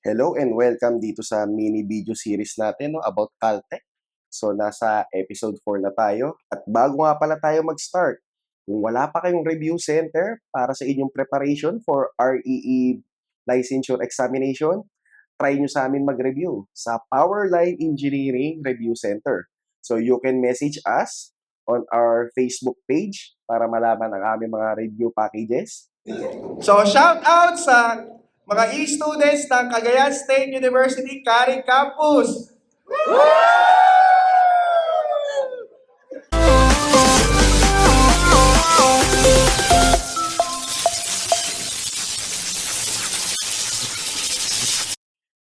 Hello and welcome dito sa mini video series natin about Caltech. So nasa episode 4 na tayo at bago nga pala tayo mag-start, kung wala pa kayong review center para sa inyong preparation for REE licensure examination, try nyo sa amin mag-review sa Powerline Engineering Review Center. So you can message us on our Facebook page para malaman ang aming mga review packages. So, shout out sa mga e-students ng Cagayan State University Caring Campus.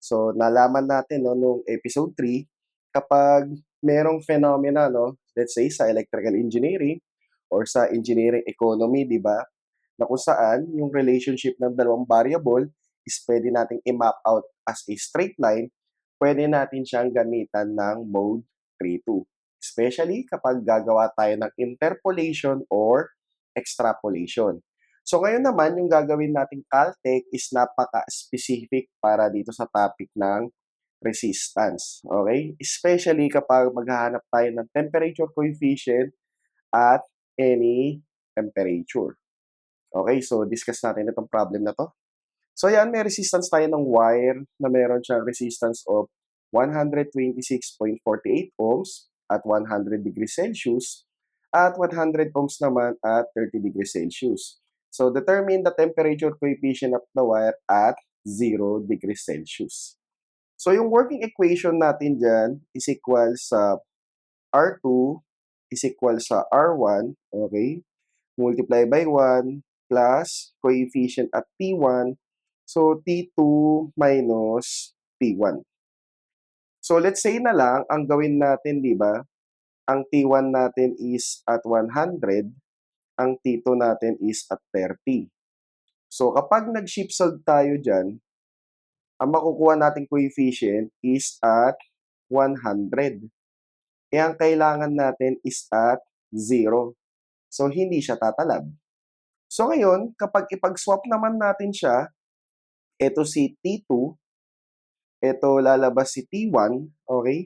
So, nalaman natin nung episode 3, kapag merong phenomena, let's say sa electrical engineering or sa engineering economy, di ba, na kung saan yung relationship ng dalawang variable is pwede nating i-map out as a straight line, pwede natin siyang gamitan ng mode 3-2. Especially kapag gagawa tayo ng interpolation or extrapolation. So ngayon naman, yung gagawin nating Caltech is napaka-specific para dito sa topic ng resistance. Okay? Especially kapag maghahanap tayo ng temperature coefficient at any temperature. Okay, so discuss natin itong problem na to. So yan, may resistance tayo ng wire na meron siyang resistance of 126.48 ohms at 100 degrees Celsius at 100 ohms naman at 30 degrees Celsius. So determine the temperature coefficient of the wire at 0 degrees Celsius. So yung working equation natin dyan is equal sa R2 is equal sa R1, okay? Multiply by 1 plus coefficient at T1. So, T2 minus T1. So, let's say na lang, ang gawin natin, di ba? Ang T1 natin is at 100, ang T2 natin is at 30. So, kapag nag-shift solve tayo dyan, ang makukuha nating coefficient is at 100. Eh, ang kailangan natin is at 0. So, hindi siya tatalab. So, ngayon, kapag ipag-swap naman natin siya, ito si T2, ito lalabas si T1, okay?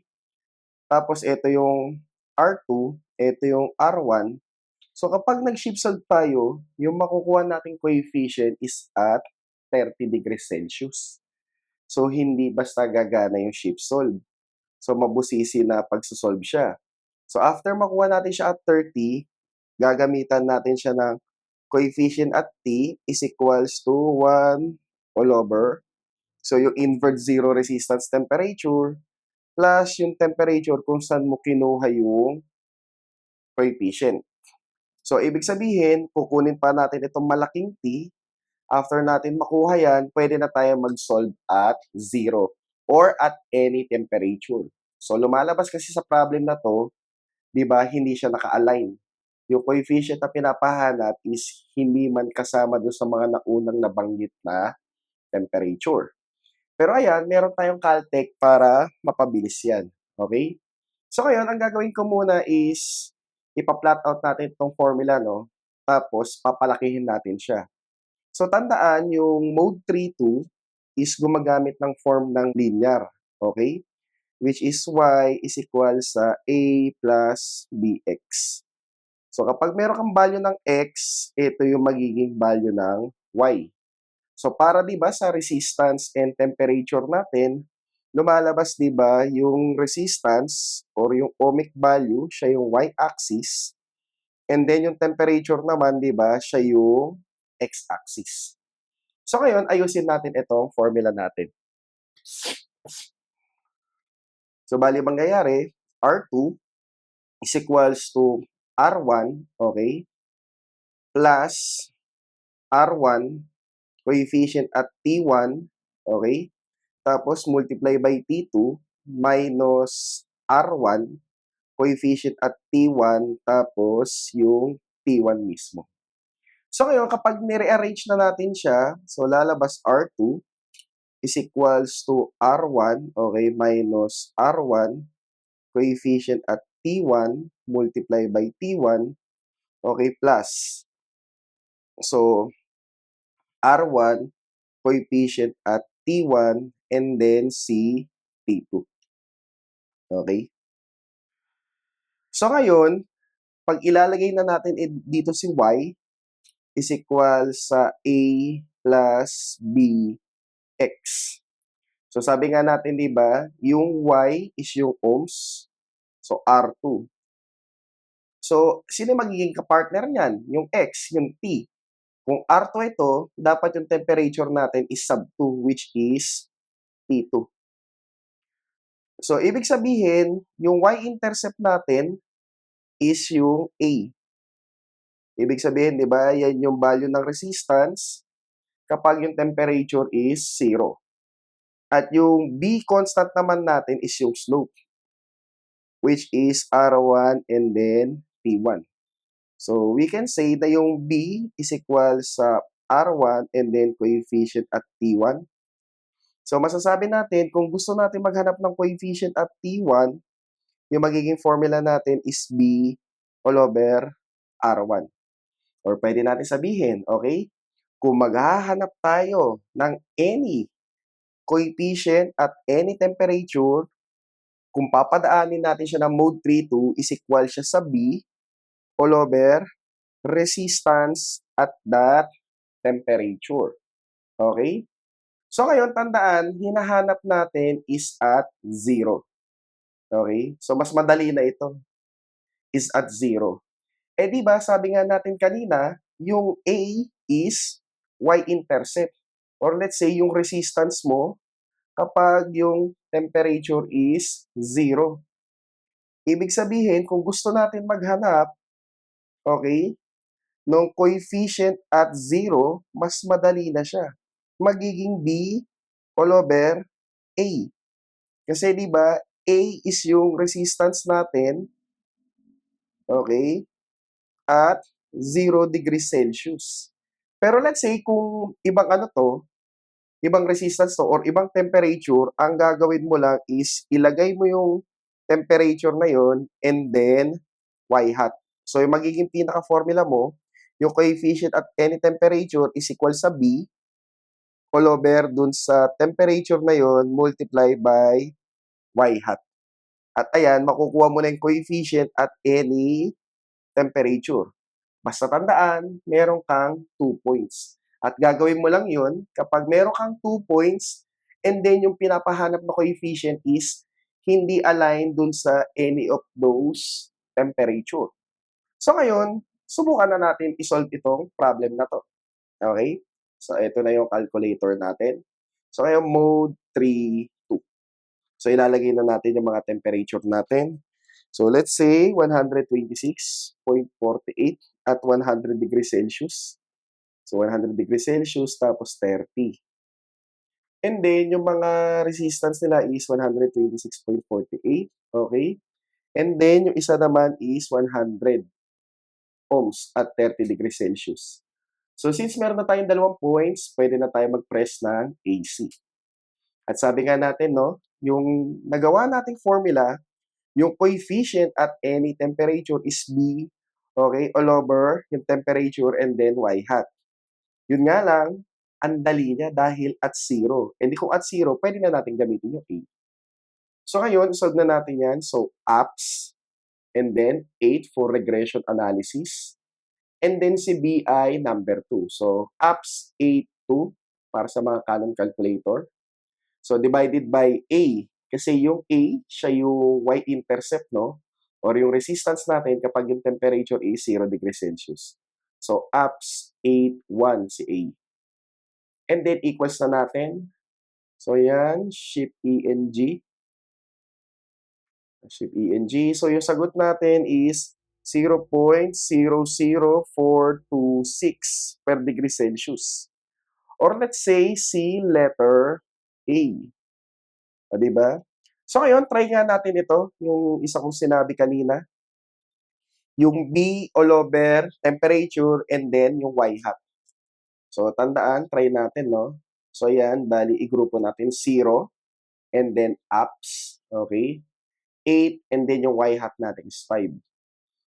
Tapos, ito yung R2, ito yung R1. So, kapag nag-shift solve tayo, yung makukuha nating coefficient is at 30 degrees Celsius. So, hindi basta gagana yung shift solve. So, mabusisi na pagsusolve siya. So, after makuha natin siya at 30, gagamitan natin siya ng coefficient at T is equals to 1 all over. So, yung invert zero resistance temperature plus yung temperature kung saan mo kinuha yung coefficient. So, ibig sabihin, kukunin pa natin itong malaking T. After natin makuha yan, pwede na tayo mag-solve at 0 or at any temperature. So, lumalabas kasi sa problem na to, di ba, hindi siya naka-align. Yung coefficient na pinapahanap is hindi man kasama doon sa mga naunang nabanggit na temperature. Pero ayan, meron tayong Caltech para mapabilis yan. Okay? So ngayon, ang gagawin ko muna is ipa-plot out natin itong formula, Tapos, papalakihin natin siya. So tandaan, yung mode 3-2 is gumagamit ng form ng linear. Okay? Which is y is equal sa a plus bx. So, kapag meron kang value ng x, ito yung magiging value ng y. So, para di ba sa resistance and temperature natin, lumalabas di ba yung resistance or yung ohmic value, siya yung y-axis. And then yung temperature naman, di ba, siya yung x-axis. So, ngayon, ayusin natin itong formula natin. So, bali mangyayari, R2 is equals to R1, okay, plus R1, coefficient at T1, okay, tapos multiply by T2, minus R1, coefficient at T1, tapos yung T1 mismo. So ngayon, kapag nire-arrange na natin siya, so lalabas R2 is equals to R1, okay, minus R1, coefficient at T1, multiply by T1, okay, plus. So, R1, coefficient at T1, and then si T2. Okay? So ngayon, pag ilalagay na natin dito si y is equal sa a plus b x. So sabi nga natin, di ba, yung y is yung ohms, so R2. So, sino magiging kapartner niyan? Yung x, yung t. Kung R2 ito, dapat yung temperature natin is sub 2, which is T2. So, ibig sabihin, yung y-intercept natin is yung A. Ibig sabihin, di ba, yan yung value ng resistance kapag yung temperature is 0. At yung B constant naman natin is yung slope, which is R1 and then T1. So, we can say na yung B is equal sa R1 and then coefficient at T1. So, masasabi natin, kung gusto natin maghanap ng coefficient at T1, yung magiging formula natin is B all over R1. Or pwede natin sabihin, okay, kung maghahanap tayo ng any coefficient at any temperature, kung papadaanin natin siya ng mode 3-2 is equal siya sa B all over resistance at that temperature. Okay? So ngayon, tandaan, hinahanap natin is at 0. Okay? So mas madali na ito. Is at 0. Eh di ba, sabi nga natin kanina, yung A is y-intercept. Or let's say, yung resistance mo kapag yung temperature is 0. Ibig sabihin, kung gusto natin maghanap, okay, ng coefficient at 0, mas madali na siya. Magiging B all over A. Kasi di ba, A is yung resistance natin, okay, at 0 degrees Celsius. Pero let's say kung ibang ano to, ibang resistance to or ibang temperature, ang gagawin mo lang is ilagay mo yung temperature na yon and then y hat. So yung magiging pinaka-formula mo, yung coefficient at any temperature is equal sa B all over dun sa temperature na yon multiply by y hat. At ayan, makukuha mo na yung coefficient at any temperature. Basta tandaan, meron kang 2 points. At gagawin mo lang yun kapag meron kang 2 points and then yung pinapahanap na coefficient is hindi aligned dun sa any of those temperature. So ngayon, subukan na natin isolve itong problem na to. Okay? So ito na yung calculator natin. So ngayon, mode 3-2. So ilalagay na natin yung mga temperature natin. So let's say 126.48 at 100 degrees Celsius. So 100 degrees Celsius tapos 30. And then yung mga resistance nila is 126.48. Okay? And then yung isa naman is 100 ohms at 30 degrees Celsius. So since meron na tayong 2 points, pwede na tayo mag-press ng AC. At sabi nga natin, no, yung nagawa nating formula, yung coefficient at any temperature is B, okay, all over yung temperature and then y hat. Yun nga lang, ang dali niya dahil at 0. And kung at 0, pwede na natin gamitin yung A. So ngayon, solve na natin yan. So, apps, and then 8 for regression analysis, and then si BI number 2. So, apps 8, 2 para sa mga Canon calculator. So, divided by A. Kasi yung A, siya yung y-intercept, no? Or yung resistance natin kapag yung temperature is 0 degrees Celsius. So, apps 8, 1 si A. And then, equals na natin. So, yan. Shift ENG. Shift ENG. So, yung sagot natin is 0.00426 per degree Celsius. Or let's say, si letter A. O, diba? So, ngayon, try nga natin ito, yung isa kong sinabi kanina. Yung B all over temperature and then yung y hat. So, tandaan, try natin, no? So, yan, bali, igrupo natin 0 and then ups, okay? 8 and then yung y hat natin is 5.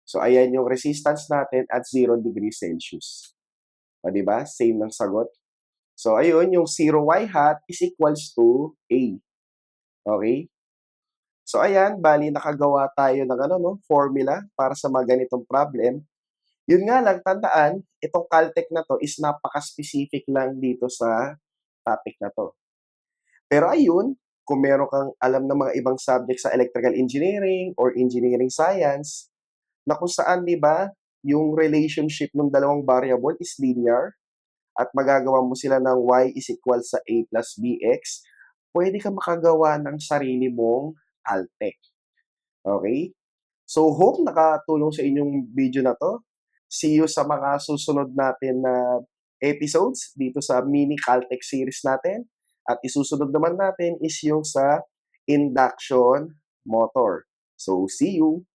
So, ayan yung resistance natin at 0 degrees Celsius. O, diba? Same ng sagot. So, ayun, yung 0y hat is equals to A. Okay? So, ayan, bali nakagawa tayo ng formula para sa mga ganitong problem. Yun nga lang, tandaan, itong Caltech na 'to is napaka-specific lang dito sa topic na 'to. Pero ayun, kung meron kang alam ng mga ibang subject sa electrical engineering or engineering science, na kung saan 'di ba, yung relationship ng dalawang variable is linear at magagawa mo sila ng y is equal sa a plus bx, pwede ka makagawa ng sarili mong Caltech, okay? So, hope nakatulong sa inyong video na 'to. See you sa mga susunod natin na episodes dito sa mini Caltech series natin. At isusunod naman natin is yung sa induction motor. So, see you!